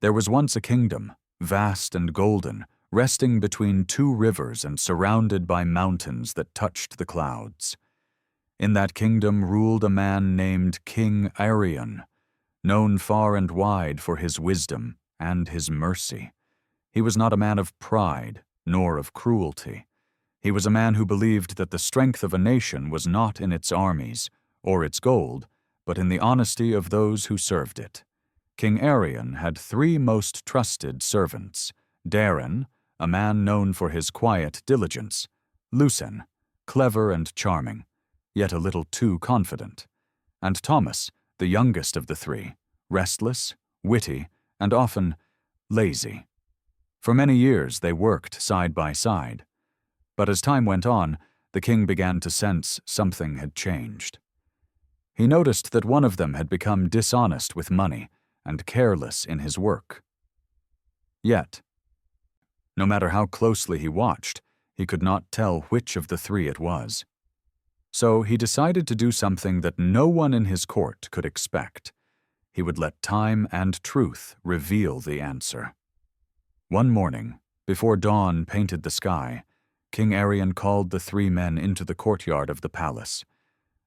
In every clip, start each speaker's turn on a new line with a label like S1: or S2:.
S1: There was once a kingdom, vast and golden, resting between two rivers and surrounded by mountains that touched the clouds. In that kingdom ruled a man named King Arion, known far and wide for his wisdom and his mercy. He was not a man of pride, nor of cruelty. He was a man who believed that the strength of a nation was not in its armies or its gold, but in the honesty of those who served it. King Arion had three most trusted servants: Daren, a man known for his quiet diligence; Lucen, clever and charming, yet a little too confident; and Tomas, the youngest of the three, restless, witty, and often lazy. For many years they worked side by side. But as time went on, the king began to sense something had changed. He noticed that one of them had become dishonest with money and careless in his work. Yet, no matter how closely he watched, he could not tell which of the three it was. So he decided to do something that no one in his court could expect. He would let time and truth reveal the answer. One morning, before dawn painted the sky, King Arion called the three men into the courtyard of the palace.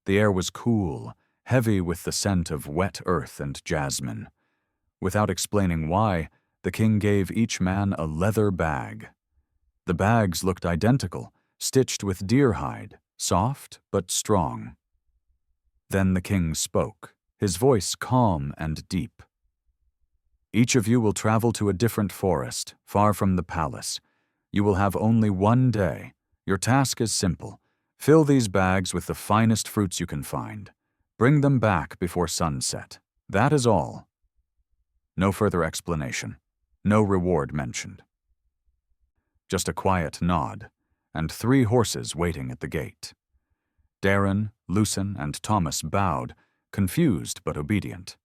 S1: The air was cool, heavy with the scent of wet earth and jasmine. Without explaining why, the king gave each man a leather bag. The bags looked identical, stitched with deer hide, soft but strong. Then the king spoke, his voice calm and deep. "Each of you will travel to a different forest, far from the palace. You will have only one day. Your task is simple. Fill these bags with the finest fruits you can find. Bring them back before sunset. That is all." No further explanation. No reward mentioned. Just a quiet nod, and three horses waiting at the gate. Daren, Lucen, and Tomas bowed, confused but obedient.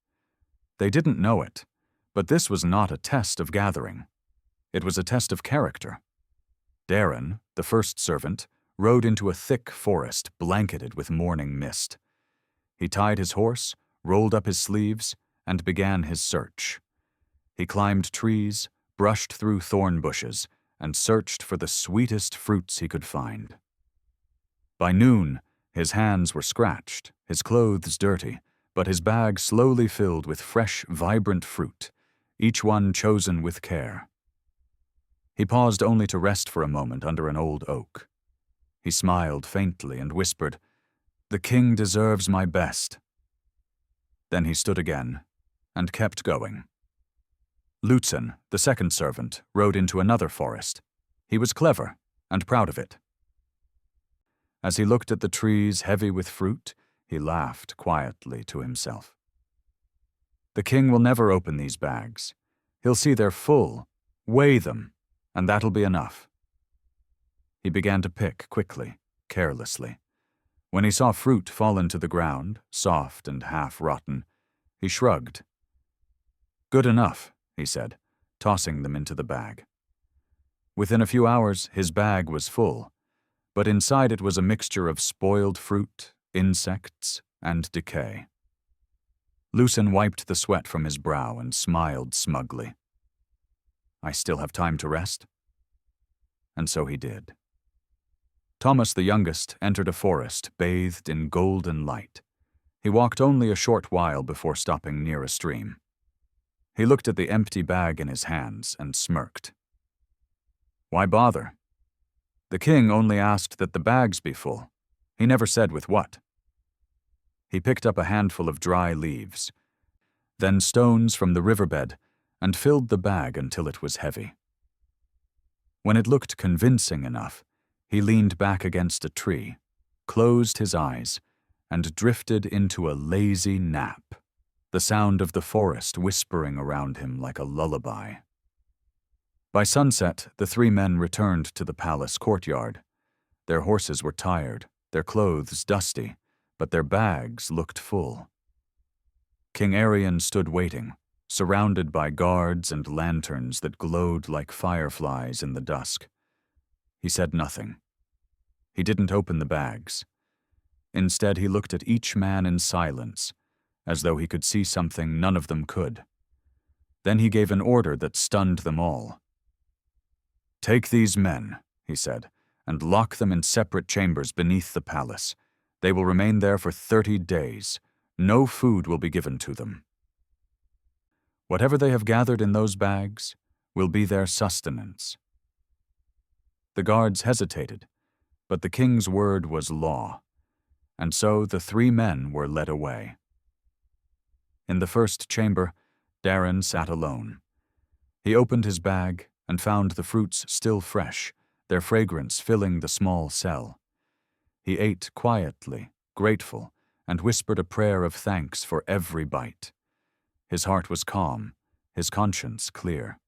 S1: They didn't know it, but this was not a test of gathering. It was a test of character. Daren, the first servant, rode into a thick forest blanketed with morning mist. He tied his horse, rolled up his sleeves, and began his search. He climbed trees, brushed through thorn bushes, and searched for the sweetest fruits he could find. By noon, his hands were scratched, his clothes dirty, but his bag slowly filled with fresh, vibrant fruit, each one chosen with care. He paused only to rest for a moment under an old oak. He smiled faintly and whispered, "The king deserves my best." Then he stood again and kept going. Lucen, the second servant, rode into another forest. He was clever and proud of it. As he looked at the trees heavy with fruit, he laughed quietly to himself. "The king will never open these bags. He'll see they're full, weigh them, and that'll be enough." He began to pick quickly, carelessly. When he saw fruit fallen to the ground, soft and half-rotten, he shrugged. "Good enough," he said, tossing them into the bag. Within a few hours, his bag was full, but inside it was a mixture of spoiled fruit, insects, and decay. Lucen wiped the sweat from his brow and smiled smugly. "I still have time to rest." And so he did. Tomas, the youngest, entered a forest bathed in golden light. He walked only a short while before stopping near a stream. He looked at the empty bag in his hands and smirked. Why bother? The king only asked that the bags be full. He never said with what. He picked up a handful of dry leaves, then stones from the riverbed, and filled the bag until it was heavy. When it looked convincing enough, he leaned back against a tree, closed his eyes, and drifted into a lazy nap, the sound of the forest whispering around him like a lullaby. By sunset, the three men returned to the palace courtyard. Their horses were tired, their clothes dusty, but their bags looked full. King Arion stood waiting, surrounded by guards and lanterns that glowed like fireflies in the dusk. He said nothing. He didn't open the bags. Instead, he looked at each man in silence, as though he could see something none of them could. Then he gave an order that stunned them all. "Take these men," he said, "and lock them in separate chambers beneath the palace. They will remain there for 30 days. No food will be given to them. Whatever they have gathered in those bags will be their sustenance." The guards hesitated, but the king's word was law, and so the 3 men were led away. In the first chamber, Daren sat alone. He opened his bag and found the fruits still fresh, their fragrance filling the small cell. He ate quietly, grateful, and whispered a prayer of thanks for every bite. His heart was calm, his conscience clear.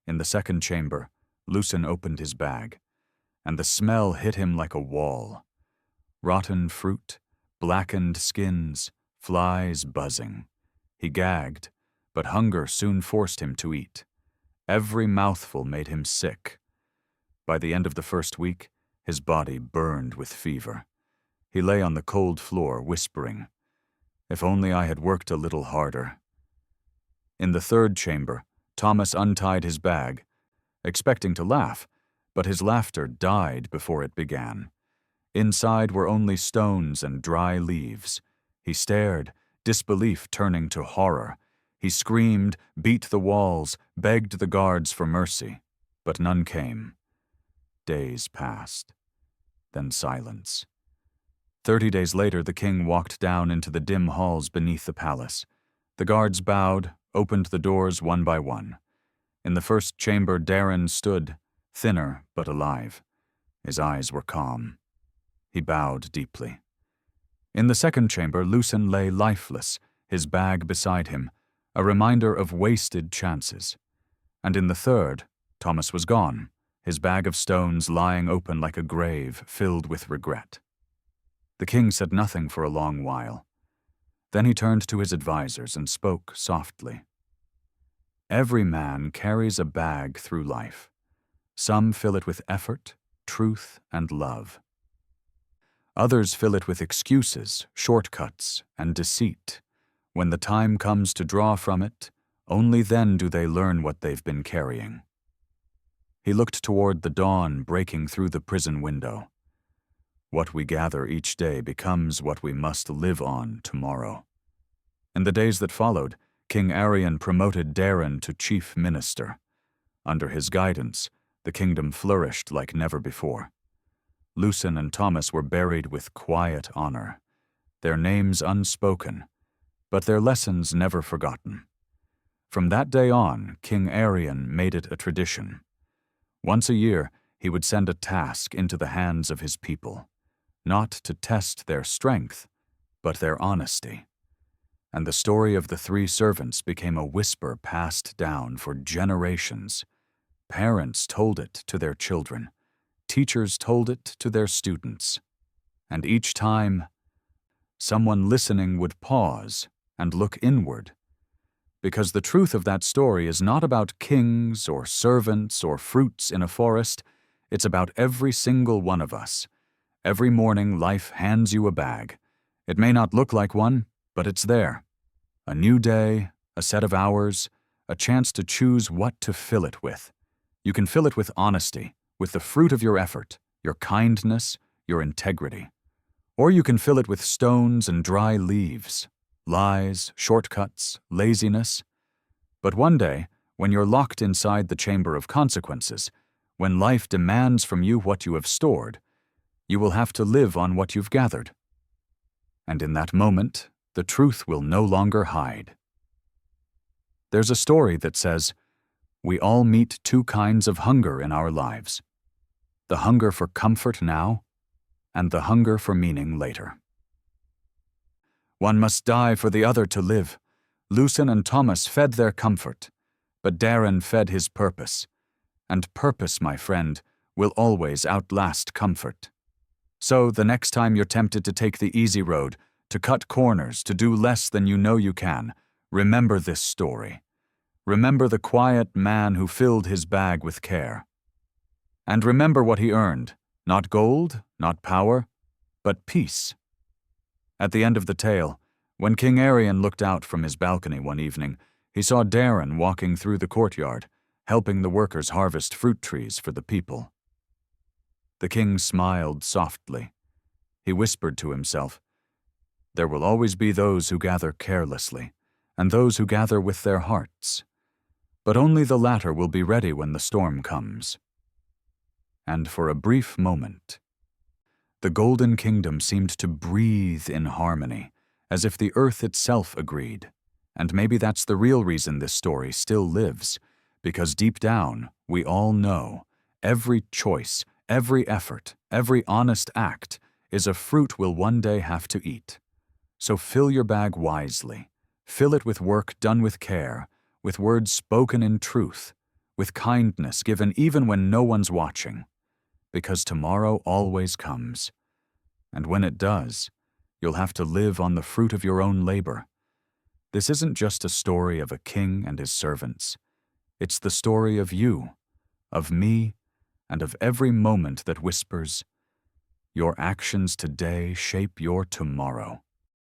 S1: In the second chamber, Lucen opened his bag, and the smell hit him like a wall. Rotten fruit, blackened skins, flies buzzing. He gagged, but hunger soon forced him to eat. Every mouthful made him sick. By the end of the first week, his body burned with fever. He lay on the cold floor, whispering, "If only I had worked a little harder." In the third chamber, Tomas untied his bag, expecting to laugh, but his laughter died before it began. Inside were only stones and dry leaves. He stared, disbelief turning to horror. He screamed, beat the walls, begged the guards for mercy, but none came. Days passed. Then silence. 30 days later, the king walked down into the dim halls beneath the palace. The guards bowed, opened the doors one by one. In the first chamber, Daren stood, thinner but alive. His eyes were calm. He bowed deeply. In the second chamber, Lucen lay lifeless, his bag beside him, a reminder of wasted chances. And in the third, Tomas was gone, his bag of stones lying open like a grave filled with regret. The king said nothing for a long while. Then he turned to his advisers and spoke softly. "Every man carries a bag through life. Some fill it with effort, truth, and love. Others fill it with excuses, shortcuts, and deceit. When the time comes to draw from it, only then do they learn what they've been carrying." He looked toward the dawn breaking through the prison window. What we gather each day becomes what we must live on tomorrow. In the days that followed, King Arion promoted Daren to chief minister. Under his guidance, the kingdom flourished like never before. Lucen and Tomas were buried with quiet honor, their names unspoken, but their lessons never forgotten. From that day on, King Arion made it a tradition. Once a year, he would send a task into the hands of his people, not to test their strength, but their honesty. And the story of the 3 servants became a whisper passed down for generations. Parents told it to their children. Teachers told it to their students. And each time, someone listening would pause and look inward. Because the truth of that story is not about kings or servants or fruits in a forest. It's about every single one of us. Every morning, life hands you a bag. It may not look like one, but it's there. A new day, a set of hours, a chance to choose what to fill it with. You can fill it with honesty, with the fruit of your effort, your kindness, your integrity. Or you can fill it with stones and dry leaves, lies, shortcuts, laziness. But one day, when you're locked inside the chamber of consequences, when life demands from you what you have stored, you will have to live on what you've gathered. And in that moment, the truth will no longer hide. There's a story that says, we all meet 2 kinds of hunger in our lives: the hunger for comfort now, and the hunger for meaning later. One must die for the other to live. Lucen and Tomas fed their comfort, but Daren fed his purpose. And purpose, my friend, will always outlast comfort. So the next time you're tempted to take the easy road, to cut corners, to do less than you know you can, remember this story. Remember the quiet man who filled his bag with care. And remember what he earned: not gold, not power, but peace. At the end of the tale, when King Arion looked out from his balcony one evening, He saw Daren walking through the courtyard, helping the workers harvest fruit trees for the people. The king smiled softly. He whispered to himself, "There will always be those who gather carelessly, and those who gather with their hearts. But only the latter will be ready when the storm comes." And for a brief moment, the Golden Kingdom seemed to breathe in harmony, as if the earth itself agreed. And maybe that's the real reason this story still lives, because deep down, we all know every choice, every effort, every honest act is a fruit we'll one day have to eat. So fill your bag wisely. Fill it with work done with care, with words spoken in truth, with kindness given even when no one's watching. Because tomorrow always comes. And when it does, you'll have to live on the fruit of your own labor. This isn't just a story of a king and his servants. It's the story of you, of me, and of every moment that whispers, "Your actions today shape your tomorrow."